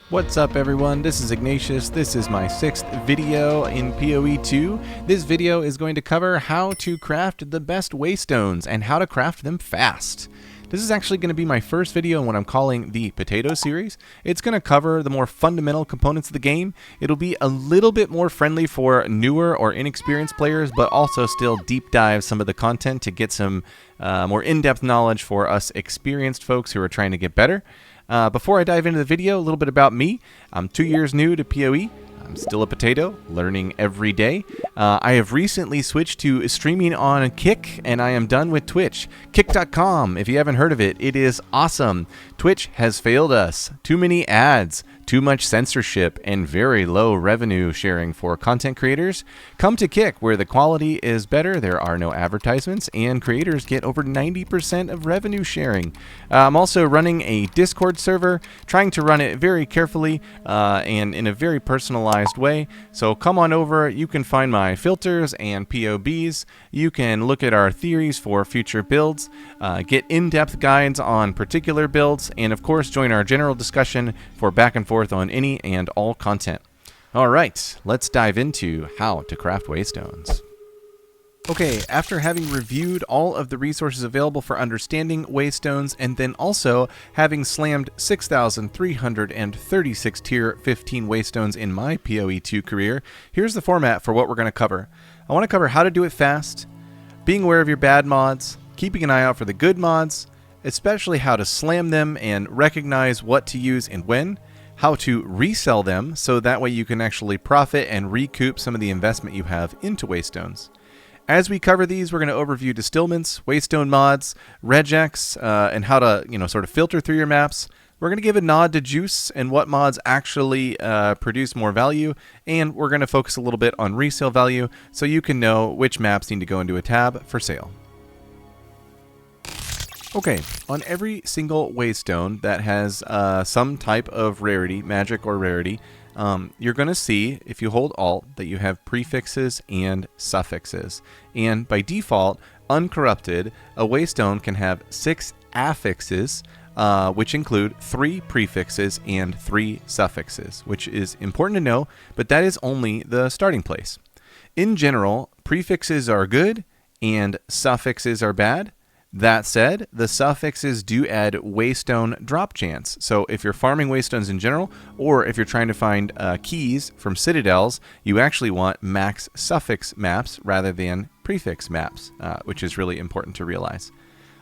What's up everyone, this is Ignatius. This is my 6th video in PoE 2. This video is going to cover how to craft the best Waystones and how to craft them fast. This is actually going to be my first video in what I'm calling the Potato series. It's going to cover the more fundamental components of the game. It'll be a little bit more friendly for newer or inexperienced players, but also still deep dive some of the content to get some more in-depth knowledge for us experienced folks who are trying to get better. Before I dive into the video, a little bit about me. I'm 2 years new to PoE. I'm still a potato, learning every day. I have recently switched to streaming on Kick, and I am done with Twitch. Kick.com, if you haven't heard of it, it is awesome. Twitch has failed us. Too many ads, too much censorship, and very low revenue sharing for content creators. Come to Kick, where the quality is better, there are no advertisements, and creators get over 90% of revenue sharing. I'm also running a Discord server, trying to run it very carefully and in a very personalized way. So come on over, you can find my filters and POBs, you can look at our theories for future builds, get in-depth guides on particular builds, and of course join our general discussion for back and forth on any and all content. Alright, let's dive into how to craft Waystones. Okay, after having reviewed all of the resources available for understanding Waystones, and then also having slammed 6,336 tier 15 Waystones in my PoE 2 career, here's the format for what we're going to cover. I want to cover how to do it fast, being aware of your bad mods, keeping an eye out for the good mods, especially how to slam them and recognize what to use and when, how to resell them so that way you can actually profit and recoup some of the investment you have into Waystones. As we cover these, we're going to overview distilments, Waystone mods, Regex, and how to sort of filter through your maps. We're going to give a nod to juice and what mods actually produce more value, and we're going to focus a little bit on resale value so you can know which maps need to go into a tab for sale. Okay, on every single Waystone that has some type of rarity, magic or rarity, you're going to see, if you hold Alt, that you have prefixes and suffixes. And by default, uncorrupted, a Waystone can have 6 affixes, which include 3 prefixes and 3 suffixes, which is important to know, but that is only the starting place. In general, prefixes are good and suffixes are bad. That said, the suffixes do add Waystone drop chance. So if you're farming Waystones in general, or if you're trying to find keys from citadels, you actually want max suffix maps rather than prefix maps, which is really important to realize.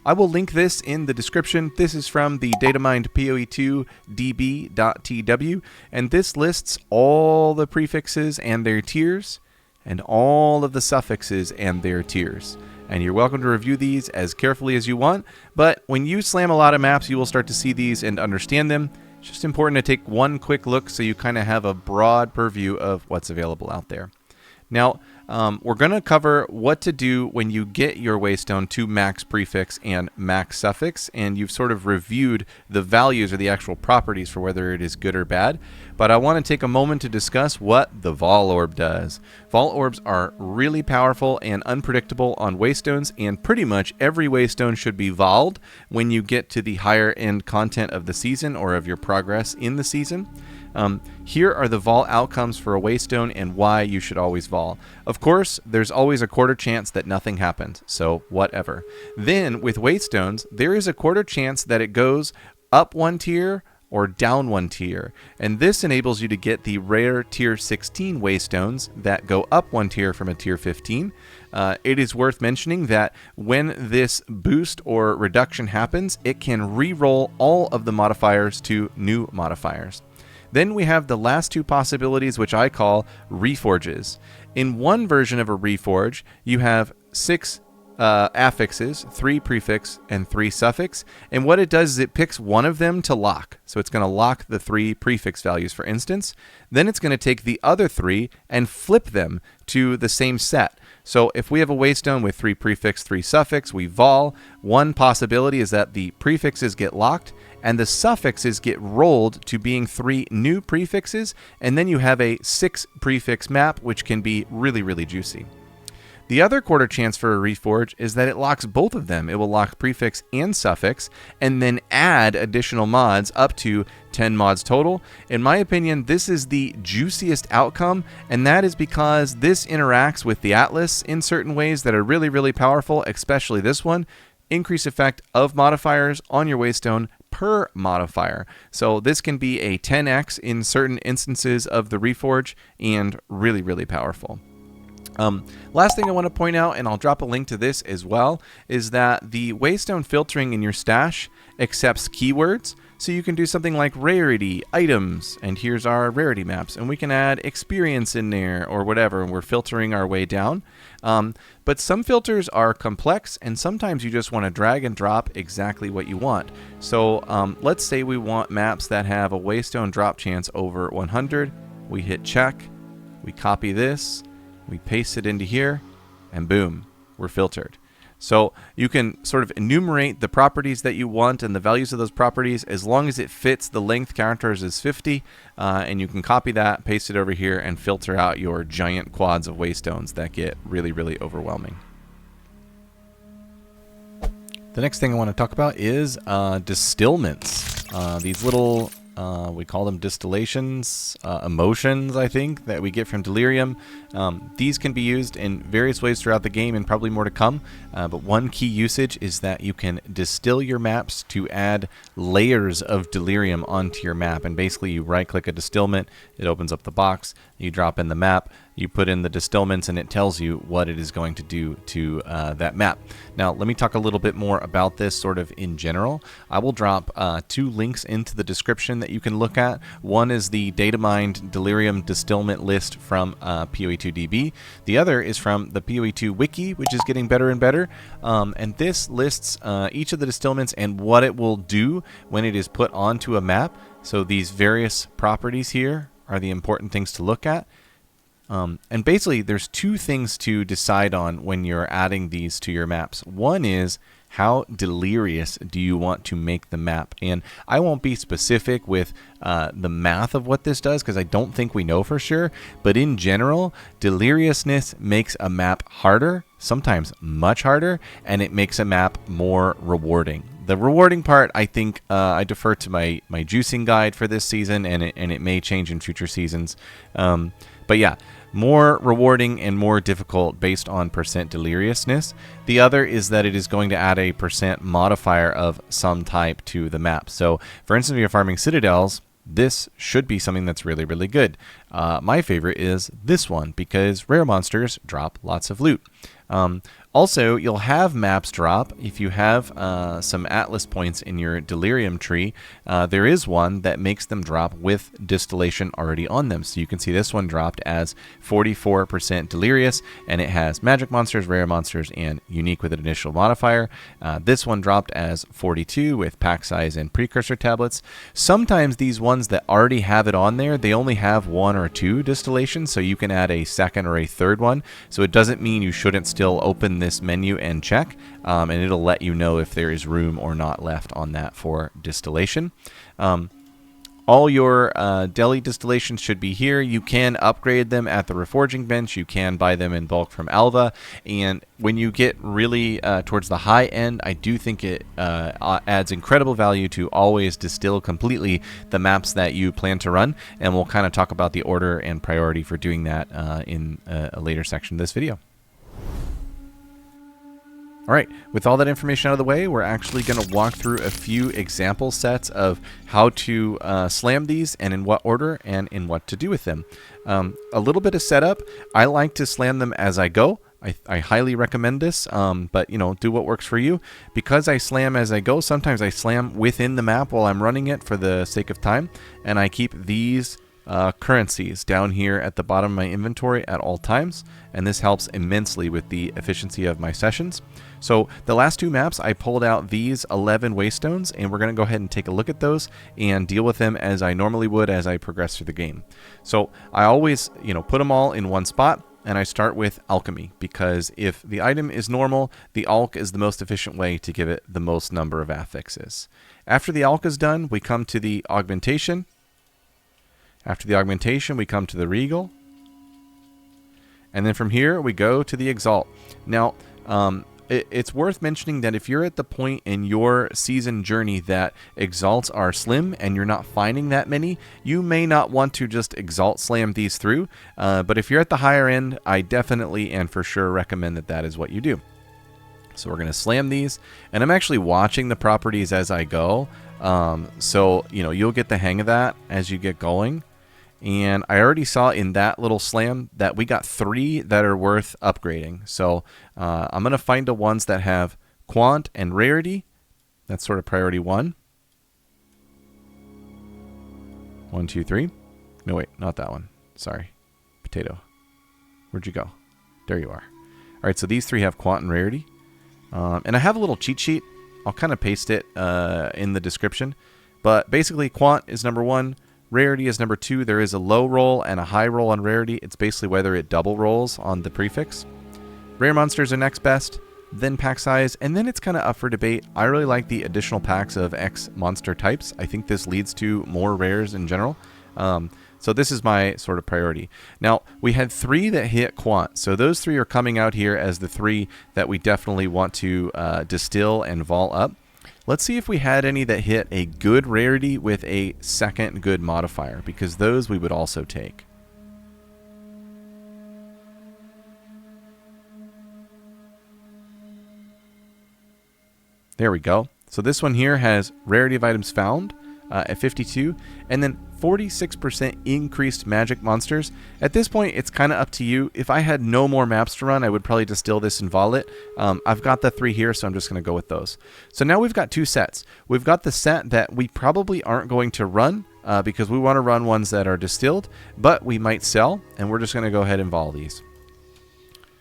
I will link this in the description. This is from the Datamined PoE2 db.tw, and this lists all the prefixes and their tiers, and all of the suffixes and their tiers. And you're welcome to review these as carefully as you want, but when you slam a lot of maps, you will start to see these and understand them. It's just important to take one quick look so you kind of have a broad purview of what's available out there. Now, we're going to cover what to do when you get your Waystone to max prefix and max suffix, and you've sort of reviewed the values or the actual properties for whether it is good or bad. But I want to take a moment to discuss what the Vaal Orb does. Vaal Orbs are really powerful and unpredictable on Waystones, and pretty much every Waystone should be Vaaled when you get to the higher end content of the season or of your progress in the season. Here are the Vaal outcomes for a Waystone and why you should always Vaal. Of course, there's always a quarter chance that nothing happened, so whatever. Then, with Waystones, there is a quarter chance that it goes up 1 tier or down 1 tier, and this enables you to get the rare tier 16 Waystones that go up 1 tier from a tier 15. It is worth mentioning that when this boost or reduction happens, it can re-roll all of the modifiers to new modifiers. Then we have the last 2 possibilities, which I call reforges. In one version of a reforge, you have 6 affixes, 3 prefix, and 3 suffix. And what it does is it picks one of them to lock. So it's going to lock the 3 prefix values, for instance. Then it's going to take the other 3 and flip them to the same set. So if we have a Waystone with 3 prefix, 3 suffix, we Vaal. One possibility is that the prefixes get locked and the suffixes get rolled to being 3 new prefixes, and then you have a 6 prefix map, which can be really, really juicy. The other quarter chance for a reforge is that it locks both of them. It will lock prefix and suffix and then add additional mods up to 10 mods total. In my opinion, this is the juiciest outcome, and that is because this interacts with the Atlas in certain ways that are really, really powerful, especially this one. Increase effect of modifiers on your Waystone per modifier. So this can be a 10x in certain instances of the Reforge and really, really powerful. Last thing I want to point out, and I'll drop a link to this as well, is that the Waystone filtering in your stash accepts keywords. So you can do something like rarity, items, and here's our rarity maps. And we can add experience in there or whatever, and we're filtering our way down. But some filters are complex, and sometimes you just want to drag and drop exactly what you want. So let's say we want maps that have a Waystone drop chance over 100. We hit check, we copy this, we paste it into here, and boom, we're filtered. So you can sort of enumerate the properties that you want and the values of those properties as long as it fits the length characters as 50, and you can copy that, paste it over here, and filter out your giant quads of Waystones that get really, really overwhelming. The next thing I want to talk about is distilments. These little, we call them distillations, emotions, I think, that we get from Delirium. These can be used in various ways throughout the game and probably more to come. But one key usage is that you can distill your maps to add layers of Delirium onto your map. And basically you right-click a distillment, it opens up the box, you drop in the map, you put in the distillments, and it tells you what it is going to do to that map. Now, let me talk a little bit more about this sort of in general. I will drop 2 links into the description that you can look at. One is the data-mined Delirium distillment list from PoE2DB. The other is from the PoE2 wiki, which is getting better and better. And this lists each of the distillments and what it will do when it is put onto a map. So these various properties here are the important things to look at. And basically, there's 2 things to decide on when you're adding these to your maps. One is, how delirious do you want to make the map? And I won't be specific with the math of what this does because I don't think we know for sure. But in general, deliriousness makes a map harder, sometimes much harder, and it makes a map more rewarding. The rewarding part, I think, I defer to my juicing guide for this season, and it may change in future seasons. But yeah, more rewarding and more difficult based on percent deliriousness. The other is that it is going to add a percent modifier of some type to the map. So, for instance, if you're farming citadels, this should be something that's really, really good. My favorite is this one because rare monsters drop lots of loot. Also, you'll have maps drop if you have some Atlas points in your Delirium tree. There is one that makes them drop with distillation already on them. So you can see this one dropped as 44% delirious, and it has magic monsters, rare monsters, and unique with an initial modifier. This one dropped as 42 with pack size and precursor tablets. Sometimes these ones that already have it on there, they only have 1 or 2 distillations, so you can add a second or a third one. So it doesn't mean you shouldn't still open this menu and check, and it'll let you know if there is room or not left on that for distillation. All your deli distillations should be here. You can upgrade them at the reforging bench. You can buy them in bulk from Alva. And when you get really towards the high end, I do think it adds incredible value to always distill completely the maps that you plan to run. And we'll kind of talk about the order and priority for doing that in a later section of this video. All right, with all that information out of the way, we're actually going to walk through a few example sets of how to slam these and in what order and in what to do with them. A little bit of setup. I like to slam them as I go. I highly recommend this, but do what works for you. Because I slam as I go, sometimes I slam within the map while I'm running it for the sake of time, and I keep these currencies down here at the bottom of my inventory at all times, and this helps immensely with the efficiency of my sessions. So the last 2 maps, I pulled out these 11 Waystones, and we're going to go ahead and take a look at those and deal with them as I normally would as I progress through the game. So I always, put them all in one spot, and I start with Alchemy, because if the item is normal, the Alch is the most efficient way to give it the most number of affixes. After the Alch is done, we come to the Augmentation. After the Augmentation, we come to the Regal. And then from here, we go to the Exalt. Now, it's worth mentioning that if you're at the point in your season journey that Exalts are slim and you're not finding that many, you may not want to just Exalt slam these through. But if you're at the higher end, I definitely and for sure recommend that that is what you do. So we're going to slam these, and I'm actually watching the properties as I go. So, you'll get the hang of that as you get going. And I already saw in that little slam that we got 3 that are worth upgrading. So I'm going to find the ones that have quant and rarity. That's sort of priority 1. 1, 2, 3. No, wait, not that one. Sorry. Potato. Where'd you go? There you are. All right, so these 3 have quant and rarity. And I have a little cheat sheet. I'll kind of paste it in the description. But basically, quant is number 1. Rarity is number 2. There is a low roll and a high roll on rarity. It's basically whether it double rolls on the prefix. Rare monsters are next best, then pack size, and then it's kind of up for debate. I really like the additional packs of X monster types. I think this leads to more rares in general. So this is my sort of priority. Now, we had 3 that hit quant. So those 3 are coming out here as the 3 that we definitely want to distill and Vaal up. Let's see if we had any that hit a good rarity with a second good modifier, because those we would also take. There we go. So this one here has rarity of items found at 52, and then 46% increased magic monsters. At this point, it's kind of up to you. If I had no more maps to run, I would probably distill this and Vaal it. I've got the 3 here, so I'm just going to go with those. So now we've got 2 sets. We've got the set that we probably aren't going to run because we want to run ones that are distilled, but we might sell, and we're just going to go ahead and Vaal these.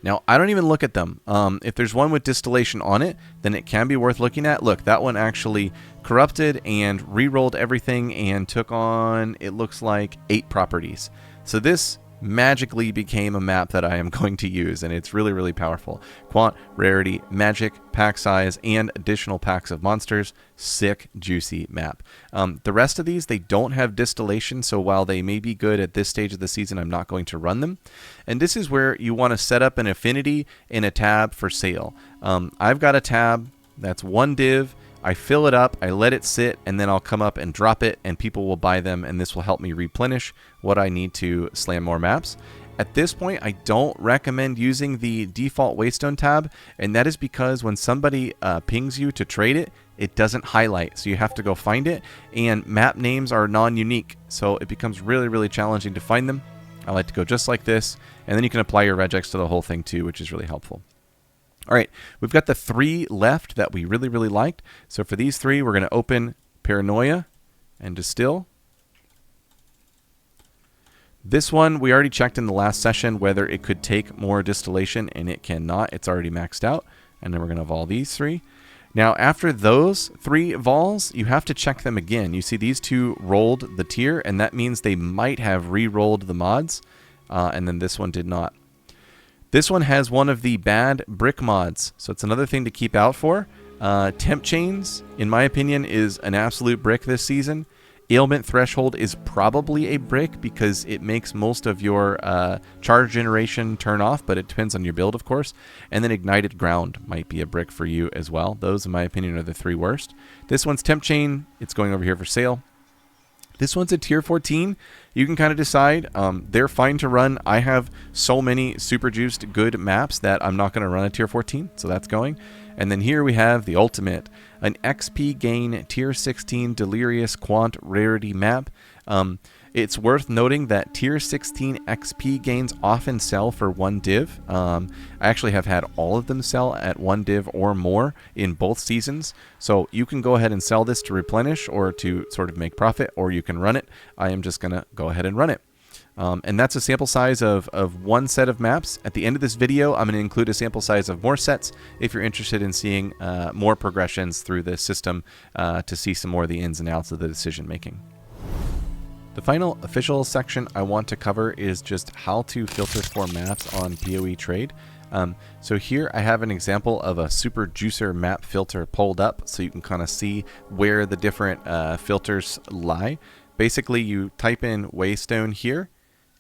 Now, I don't even look at them. If there's one with distillation on it, then it can be worth looking at. Look, that one actually corrupted and re-rolled everything and took on, it looks like, 8 properties. So this magically became a map that I am going to use, and it's really, really powerful. Quant, rarity, magic, pack size, and additional packs of monsters. Sick, juicy map. The rest of these, they don't have distillation, so while they may be good at this stage of the season, I'm not going to run them. And this is where you want to set up an affinity in a tab for sale. I've got a tab that's 1 div. I fill it up, I let it sit, and then I'll come up and drop it, and people will buy them, and this will help me replenish what I need to slam more maps. At this point, I don't recommend using the default Waystone tab, and that is because when somebody pings you to trade it, it doesn't highlight, so you have to go find it, and map names are non-unique, so it becomes really, really challenging to find them. I like to go just like this, and then you can apply your regex to the whole thing too, which is really helpful. All right, we've got the 3 left that we really, really liked. So for these 3, we're going to open Paranoia and Distill. This one, we already checked in the last session whether it could take more distillation, and it cannot. It's already maxed out. And then we're going to Vaal these 3. Now, after those 3 Vaals, you have to check them again. You see these 2 rolled the tier, and that means they might have re-rolled the mods, and then this one did not. This one has one of the bad brick mods, so it's another thing to keep out for. Temp Chains, in my opinion, is an absolute brick this season. Ailment Threshold is probably a brick because it makes most of your charge generation turn off, but it depends on your build, of course. And then Ignited Ground might be a brick for you as well. Those, in my opinion, are the 3 worst. This one's Temp Chain. It's going over here for sale. This one's a tier 14. You can kind of decide. They're fine to run. I have so many super juiced good maps that I'm not going to run a tier 14, so that's going. And then here we have the ultimate, an XP gain tier 16 Delirious Quant rarity map. It's worth noting that tier 16 XP gains often sell for 1 div. I actually have had all of them sell at 1 div or more in both seasons. So you can go ahead and sell this to replenish or to sort of make profit, or you can run it. I am just going to go ahead and run it. And that's a sample size of 1 set of maps. At the end of this video, I'm going to include a sample size of more sets if you're interested in seeing more progressions through the system to see some more of the ins and outs of the decision making. The final official section I want to cover is just how to filter for maps on PoE Trade. So here I have an example of a super juicer map filter pulled up so you can kind of see where the different filters lie. Basically, you type in Waystone here,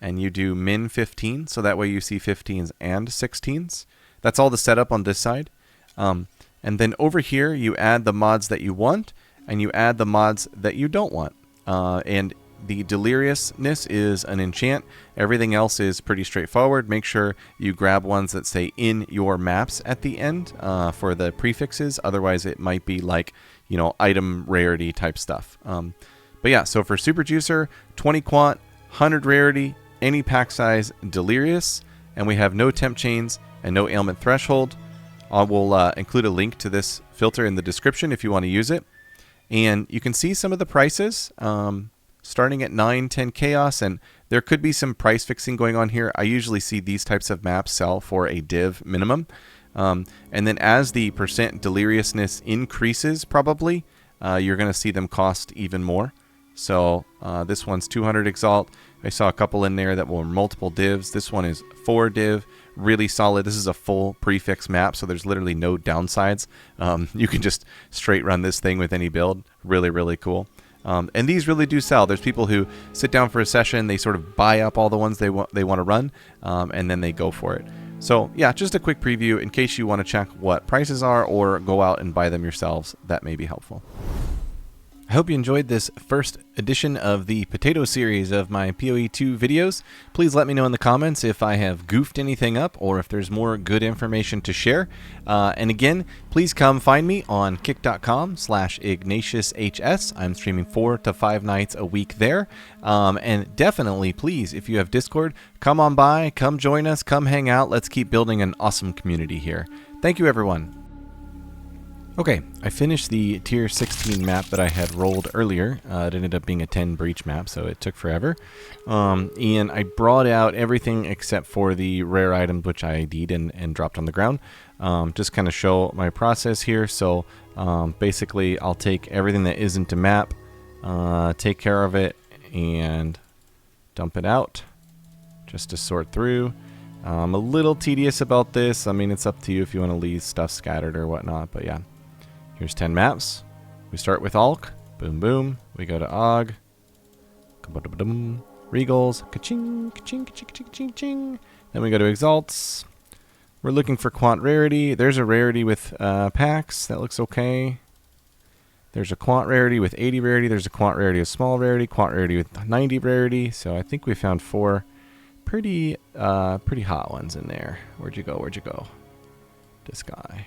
and you do min 15, so that way you see 15s and 16s. That's all the setup on this side. And then over here, you add the mods that you want, and you add the mods that you don't want. And the Deliriousness is an enchant. Everything else is pretty straightforward. Make sure you grab ones that say in your maps at the end for the prefixes. Otherwise, it might be like, you know, item rarity type stuff. But yeah, so for Super Juicer, 20 quant, 100 rarity, any pack size, Delirious, and we have no temp chains and no ailment threshold. I will include a link to this filter in the description if you want to use it. And you can see some of the prices starting at 9, 10 chaos, and there could be some price fixing going on here. I usually see these types of maps sell for a div minimum. And then as the percent deliriousness increases, probably, you're going to see them cost even more. So this one's 200 Exalt. I saw a couple in there that were multiple divs. This one is 4 div, really solid. This is a full prefix map, so there's literally no downsides. You can just straight run this thing with any build. Really, really cool. And these really do sell. There's people who sit down for a session, they sort of buy up all the ones they want to run, and then they go for it. So yeah, just a quick preview in case you want to check what prices are or go out and buy them yourselves. That may be helpful. I hope you enjoyed this first edition of the Potato series of my PoE2 videos. Please let me know in the comments if I have goofed anything up or if there's more good information to share. And again, please come find me on kick.com/IgnatiusHS. I'm streaming 4 to 5 nights a week there. And definitely, please, if you have Discord, come on by, come join us, come hang out. Let's keep building an awesome community here. Thank you, everyone. Okay, I finished the tier 16 map that I had rolled earlier. It ended up being a 10 breach map, so it took forever. And I brought out everything except for the rare items, which I ID'd and dropped on the ground. Just kind of show my process here. So basically, I'll take everything that isn't a map, take care of it, and dump it out just to sort through. I'm a little tedious about this. I mean, it's up to you if you want to leave stuff scattered or whatnot, but yeah. Here's 10 maps. We start with Alch. Boom, boom. We go to Aug. Regals. Ka-ching, ka-ching, ka-ching, ka-ching, ka-ching, ka-ching. Then we go to Exalts. We're looking for quant rarity. There's a rarity with packs. That looks okay. There's a quant rarity with 80 rarity. There's a quant rarity with small rarity. Quant rarity with 90 rarity. So I think we found 4 pretty hot ones in there. Where'd you go? Where'd you go? This guy.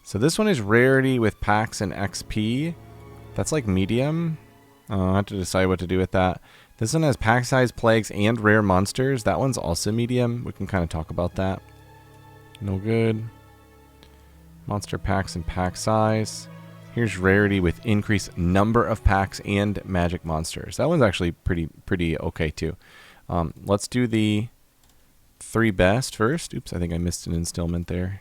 So this one is rarity with packs and XP. That's like medium. I have to decide what to do with that. This one has pack size, plagues, and rare monsters. That one's also medium. We can kind of talk about that. No good. Monster packs and pack size. Here's rarity with increased number of packs and magic monsters. That one's actually pretty okay too. Let's do the 3 best first. Oops, I think I missed an instillment there.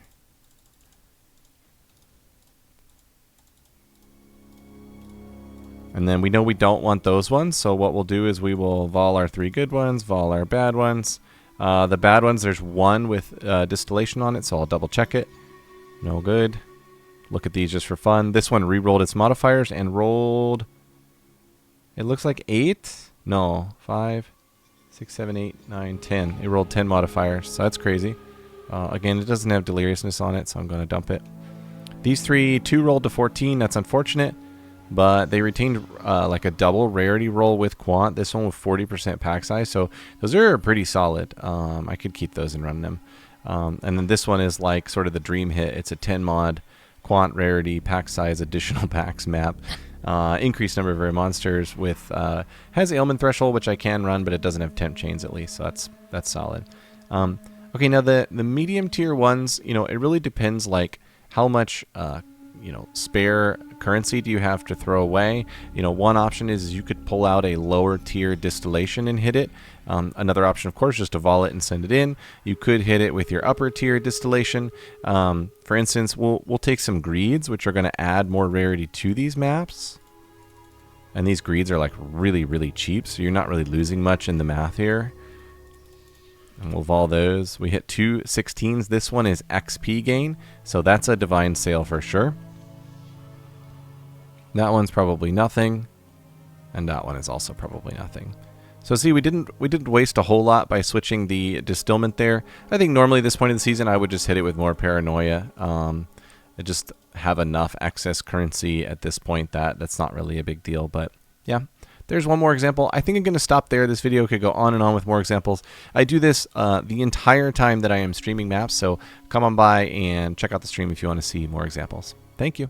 And then we know we don't want those ones, so what we'll do is we will Vaal our 3 good ones, Vaal our bad ones. The bad ones, there's 1 with distillation on it, so I'll double check it. No good. Look at these just for fun. This one re-rolled its modifiers and rolled, it looks like 8? No, 5, 6, 7, 8, 9, 10. It rolled 10 modifiers, so that's crazy. Again, it doesn't have deliriousness on it, so I'm going to dump it. These 3, 2 rolled to 14, that's unfortunate. But they retained like a double rarity roll with quant. This one with 40% pack size. So those are pretty solid. I could keep those and run them. And then this one is like sort of the dream hit. It's a 10 mod quant rarity pack size additional packs map. Increased number of rare monsters with has ailment threshold, which I can run, but it doesn't have temp chains at least. So that's solid. Okay, now the medium tier ones, you know, it really depends like how much you know, spare currency do you have to throw away? You know, one option is you could pull out a lower tier distillation and hit it. Another option, of course, just to Vaal it and send it in. You could hit it with your upper tier distillation. For instance, we'll take some greeds, which are going to add more rarity to these maps. And these greeds are like really, really cheap, so you're not really losing much in the math here. And we'll Vaal those. We hit 2 16s. This one is XP gain, so that's a divine sale for sure. That one's probably nothing. And that one is also probably nothing. So see, we didn't waste a whole lot by switching the distillment there. I think normally at this point in the season I would just hit it with more paranoia. I just have enough excess currency at this point that that's not really a big deal. But yeah, there's one more example. I think I'm going to stop there. This video could go on and on with more examples. I do this the entire time that I am streaming maps, so come on by and check out the stream if you want to see more examples. Thank you.